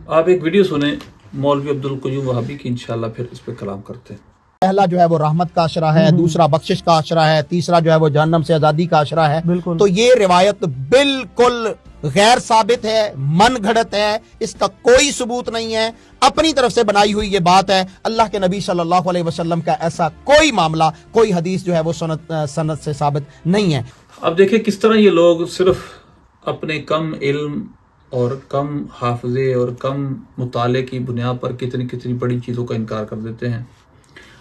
آپ ایک ویڈیو سنیں مولوی عبدل قیوم وہابی کی، انشاءاللہ پھر اس پہ کلام کرتے ہیں۔ پہلا جو ہے وہ رحمت کا عشرہ ہے، دوسرا بخشش کا عشرہ ہے، تیسرا جو ہے وہ جہنم سے آزادی کا عشرہ ہے۔ تو یہ روایت بالکل غیر ثابت ہے، من گھڑت ہے، اس کا کوئی ثبوت نہیں ہے، اپنی طرف سے بنائی ہوئی یہ بات ہے۔ اللہ کے نبی صلی اللہ علیہ وسلم کا ایسا کوئی معاملہ، کوئی حدیث جو ہے وہ سند سے ثابت نہیں ہے۔ اب دیکھیں کس طرح یہ لوگ صرف اپنے کم علم اور کم حافظے اور کم مطالعے کی بنیاد پر کتنی کتنی بڑی چیزوں کا انکار کر دیتے ہیں،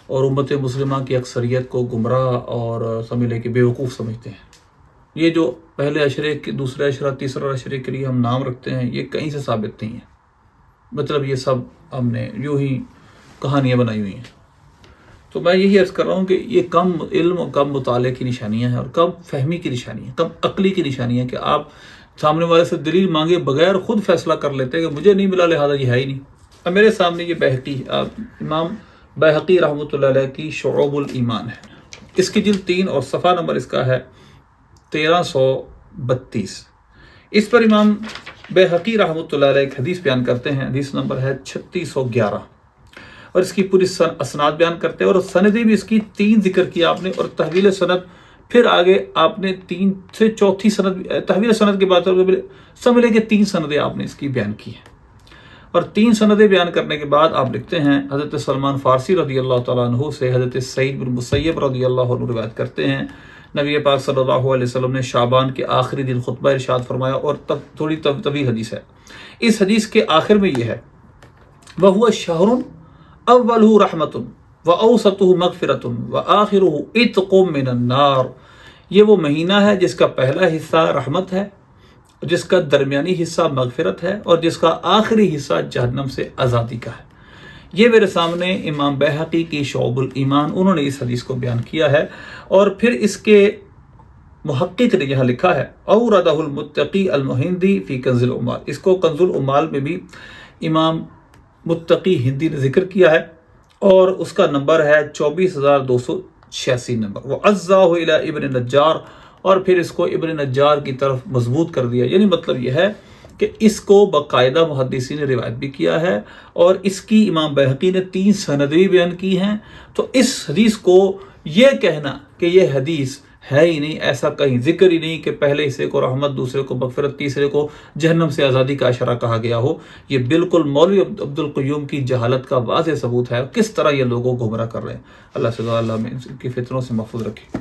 اور امت مسلمہ کی اکثریت کو گمراہ اور سمجھ لیں کہ بیوقوف سمجھتے ہیں۔ یہ جو پہلے عشرے دوسرے عشرہ تیسرا عشرے کے لیے ہم نام رکھتے ہیں، یہ کہیں سے ثابت نہیں ہے، مطلب یہ سب ہم نے یوں ہی کہانیاں بنائی ہوئی ہیں۔ تو میں یہی عرض کر رہا ہوں کہ یہ کم علم اور کم مطالعے کی نشانیاں ہیں، اور کم فہمی کی نشانیاں ہیں، کم عقلی کی نشانیاں ہیں، کہ آپ سامنے والے سے دلیل مانگے بغیر خود فیصلہ کر لیتے ہیں کہ مجھے نہیں ملا لہذا یہ ہے ہی نہیں۔ اب میرے سامنے یہ بہقی امام بہقی رحمۃ اللہ علیہ کی شعوب الایمان ہے، اس کی جلد 3 اور صفحہ نمبر اس کا ہے 1332۔ اس پر امام بہقی رحمۃ اللہ علیہ ایک حدیث بیان کرتے ہیں، حدیث نمبر ہے 3611، اور اس کی پوری اسناد بیان کرتے ہیں، اور سندیں بھی اس کی 3 ذکر کی آپ نے، اور تحویل سند پھر آگے آپ نے 3 سے 4 سند، تحویل سند کے بعد سمجھ لیں کہ 3 سندیں آپ نے اس کی بیان کی ہیں۔ اور 3 سندیں بیان کرنے کے بعد آپ لکھتے ہیں حضرت سلمان فارسی رضی اللہ تعالیٰ عنہ سے حضرت سعید بن مسیب رضی اللہ عنہ روایت کرتے ہیں، نبی پاک صلی اللہ علیہ وسلم نے شعبان کے آخری دن خطبہ ارشاد فرمایا، اور تھوڑی طویل حدیث ہے۔ اس حدیث کے آخر میں یہ ہے، وَهُوَ الشَّهْرُ أَوَّلُهُ رَحْمَةٌ وَأَوْسَطُهُ مَغْفِرَةٌ وَآخِرُهُ عِتْقٌ مِّنَ النَّارِ۔ یہ وہ مہینہ ہے جس کا پہلا حصہ رحمت ہے، جس کا درمیانی حصہ مغفرت ہے، اور جس کا آخری حصہ جہنم سے آزادی کا ہے۔ یہ میرے سامنے امام بہقی کی شعب الایمان، انہوں نے اس حدیث کو بیان کیا ہے، اور پھر اس کے محقق نے یہاں لکھا ہے اوردہ المتقی المہندی فی کنز العمال، اس کو کنز العمال میں بھی امام متقی ہندی نے ذکر کیا ہے، اور اس کا نمبر ہے 24286 نمبر۔ وَعَزَّاهُ إِلَىٰ ابن نجار، اور پھر اس کو ابن نجار کی طرف مضبوط کر دیا، یعنی مطلب یہ ہے کہ اس کو باقاعدہ محدثین نے روایت بھی کیا ہے، اور اس کی امام بہقی نے 3 سندیں بھی بیان کی ہیں۔ تو اس حدیث کو یہ کہنا کہ یہ حدیث ہے ہی نہیں، ایسا کہیں ذکر ہی نہیں کہ پہلے حصے کو رحمت، دوسرے کو مغفرت، تیسرے کو جہنم سے آزادی کا اشارہ کہا گیا ہو، یہ بالکل مولوی عبد القیوم کی جہالت کا واضح ثبوت ہے، کس طرح یہ لوگوں کو گمراہ کر رہے ہیں۔ اللہ سے دعا اللہ میں ان کی فتنوں سے محفوظ رکھے۔